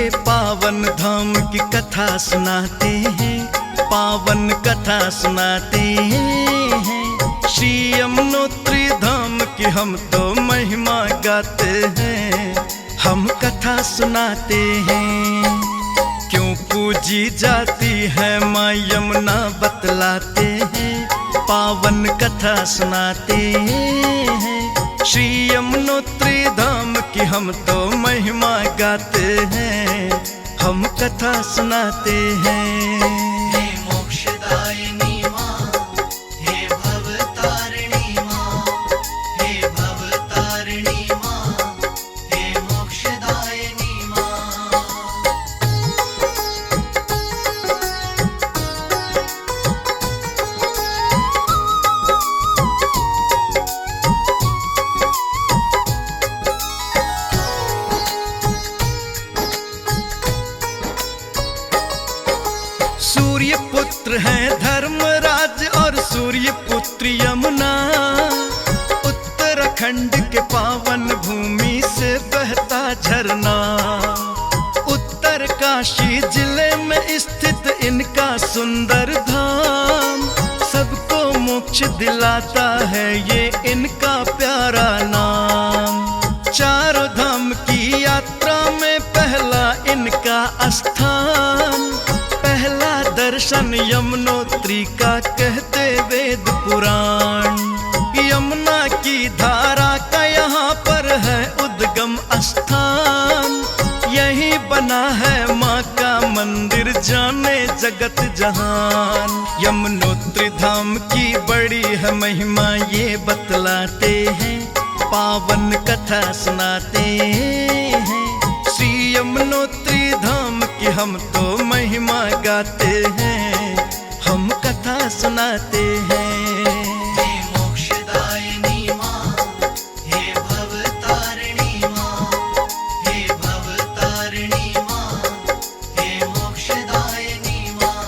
पावन धाम की कथा सुनाते हैं, पावन कथा सुनाते हैं। श्री यमुनोत्री धाम की हम तो महिमा गाते हैं, हम कथा सुनाते हैं। क्यों पूजी जाती है माँ यमुना बतलाते हैं, पावन कथा सुनाते हैं। श्री यमुनोत्री धाम की हम तो महिमा गाते हैं, हम कथा सुनाते हैं। हे मोक्षदायिनी माँ, हे भवतारिणी माँ, हे भवतारिणी माँ, हे मोक्षदायिनी माँ। सूर्य पुत्र है धर्मराज और सूर्य पुत्र यमुना, उत्तराखंड के पावन भूमि से बहता झरना। उत्तरकाशी जिले में स्थित इनका सुंदर धाम, सबको मोक्ष दिलाता है ये इनका प्यारा नाम। चारों धाम की यात्रा में पहला इनका स्थान, पहला दर्शन यमुनोत्री का कहते वेद पुराण। यमुना की धारा का यहाँ पर है उद्गम स्थान, यही बना है माँ का मंदिर जाने जगत जहान। यमुनोत्री धाम की बड़ी है महिमा ये बतलाते हैं, पावन कथा सुनाते हैं। श्री यमुनोत्री धाम की हम तो महिमा गाते हैं, हम कथा सुनाते हैं। हे मोक्षदायिनी माँ, हे भवतारिणी माँ, हे भवतारिणी माँ, हे मोक्षदायिनी माँ।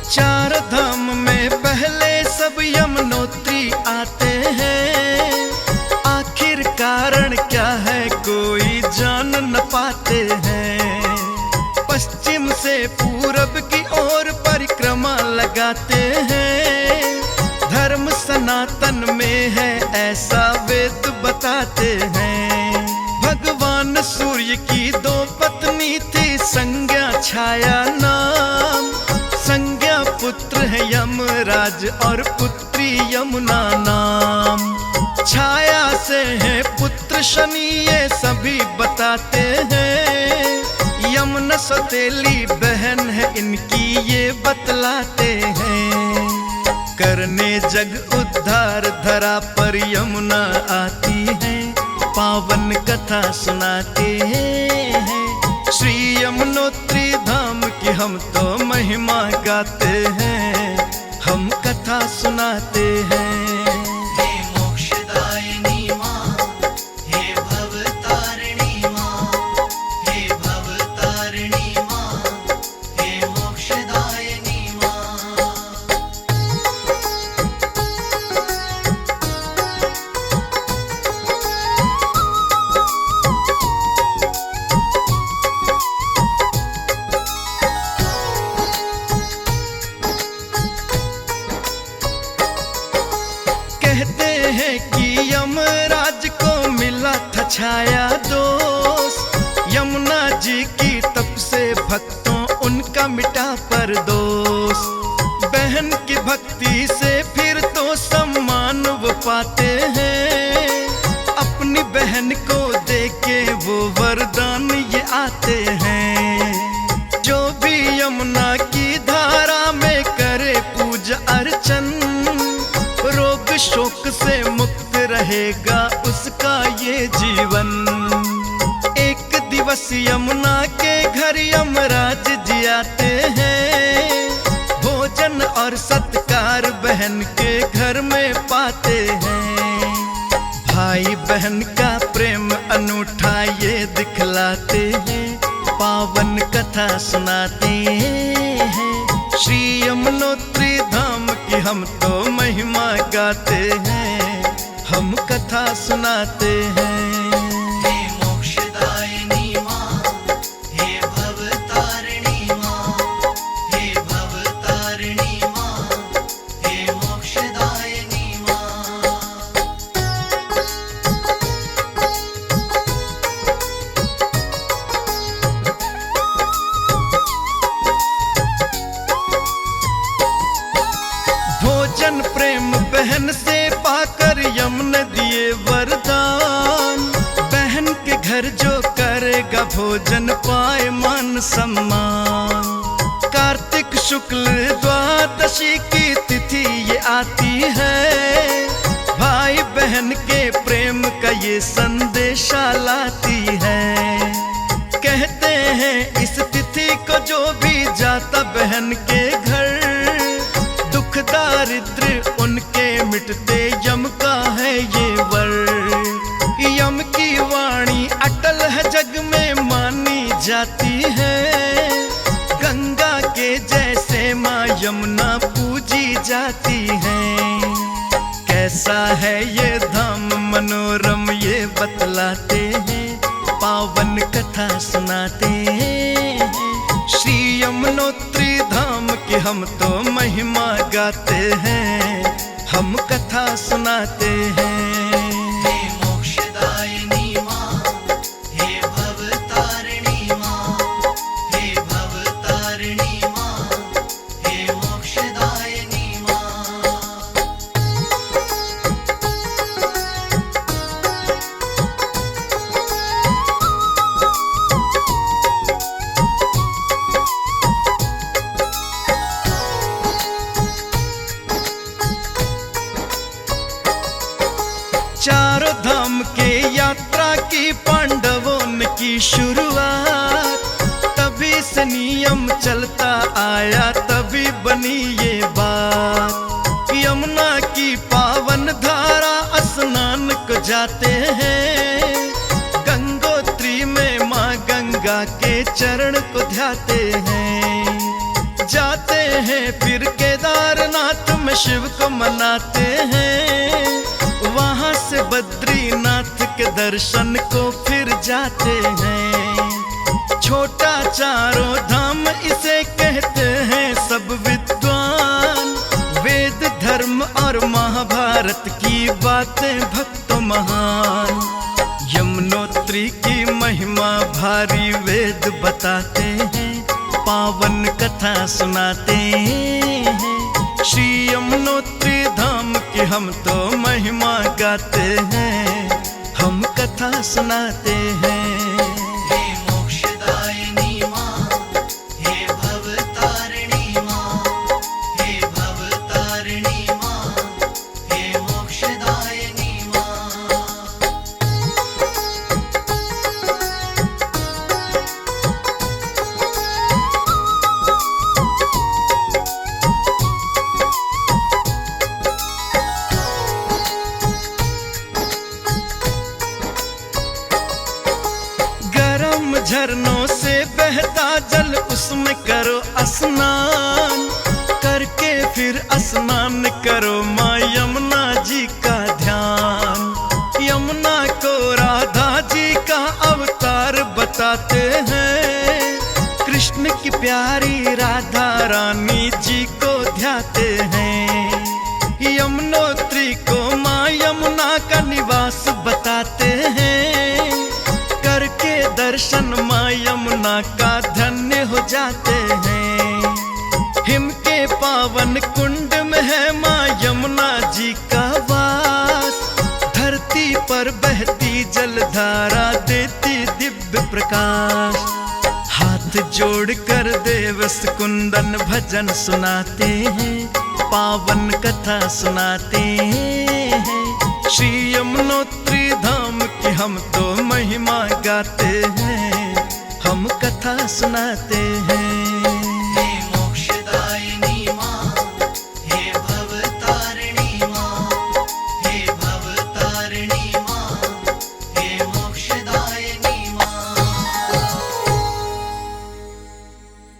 चार धाम में पहले सब यमुनोत्री आते हैं, आखिर कारण क्या है कोई जान न पाते हैं। पश्चिम से पूरब की ओर परिक्रमा लगाते हैं, धर्म सनातन में है ऐसा वेद बताते हैं। भगवान सूर्य की दो पत्नी थी, संज्ञा छाया नाम। संज्ञा पुत्र है यमराज और पुत्री यमुना नाम। छाया से है पुत्र शनि ये सभी बताते हैं, यमुना सौतेली बहन है इनकी ये बतलाते हैं। करने जग उद्धार धरा पर यमुना आती है, पावन कथा सुनाते हैं। श्री यमुनोत्री धाम की हम तो महिमा गाते हैं, हम कथा सुनाते हैं। हे मोक्षदायिनी माँ, हे भवतारिणी माँ, हे भवतारिणी माँ, हे मोक्षदायिनी माँ। कहते हैं कि यमराज को मिला था छाया दोष, यमुना जी की तप से भक्तों उनका मिटा पर दोष। बहन की भक्ति से फिर तो सम्मान वो पाते हैं, अपनी बहन को देके वो वरदान ये आते हैं। जो भी यमुना की धारा में करे पूजा अर्चन, रोग शोक से मुक्त रहेगा उसका ये जीवन। एक दिवस यमुना के घर यमराज जी आते हैं, भोजन और सत्कार बहन के घर में पाते हैं। भाई बहन का प्रेम अनूठा दिखलाते हैं, पावन कथा सुनाते हैं। श्री यमुनोत्री धाम की हम तो महिमा गाते हैं, हम कथा सुनाते हैं। हे मोक्षदायिनी माँ, हे भवतारिणी माँ, हे भवतारिणी माँ, हे मोक्षदायिनी माँ। भोजन प्रेम बहन से पाकर यम ने दिए वरदान, बहन के घर जो करेगा भोजन पाए मान सम्मान। कार्तिक शुक्ल द्वादशी की तिथि ये आती है, भाई बहन के प्रेम का ये संदेशा लाती है। कहते हैं इस तिथि को जो भी जाता बहन के घर, दुख दारिद्र उनके मिटते, यम का है ये वर। यम की वाणी अटल है, जग में मानी जाती है, गंगा के जैसे माँ यमुना पूजी जाती है। कैसा है ये धाम मनोरम ये बतलाते हैं, पावन कथा सुनाते हैं। श्री यमुनोत्री धाम की हम तो महिमा गाते हैं, हम कथा सुनाते हैं। हे मोक्षदायिनी माँ, हे भवतारिणी माँ, हे भवतारिणी माँ, हे मोक्षदायिनी माँ। चारों धाम के यात्रा की पांडवों ने की शुरुआत, तभी से नियम चलता आया, तभी बनी ये बात। यमुना की पावन धारा स्नान को जाते हैं, गंगोत्री में माँ गंगा के चरण को ध्याते हैं। जाते हैं फिर केदारनाथ में शिव को मनाते हैं, वहां से बद्रीनाथ के दर्शन को फिर जाते हैं। छोटा चारों धाम इसे कहते हैं सब विद्वान, वेद धर्म और महाभारत की बातें भक्तों महान। यमुनोत्री की महिमा भारी वेद बताते हैं, पावन कथा सुनाते हैं। श्री यमुनोत्री धाम की हम तो महिमा गाते हैं, हम कथा सुनाते हैं। हे मोक्षदायिनी माँ, हे भवतारिणी माँ, हे भवतारिणी माँ, हे मोक्षदायिनी माँ। झरनों से बहता जल उसमें करो स्नान, करके फिर स्नान करो माँ यमुना जी का ध्यान। यमुना को राधा जी का अवतार बताते हैं, कृष्ण की प्यारी राधा रानी जी को ध्याते हैं। यमुनोत्री को माँ यमुना का निवास बताते हैं, करके दर्शन माँ यमुना का धन्य हो जाते हैं। हिम के पावन कुंड में है माँ यमुना जी का वास, धरती पर बहती जलधारा देती दिव्य प्रकाश। हाथ जोड़कर देवस कुंदन भजन सुनाते हैं, पावन कथा सुनाते हैं। श्री यमुनोत्री धाम की हम तो महिमा गाते हैं, हम कथा सुनाते हैं।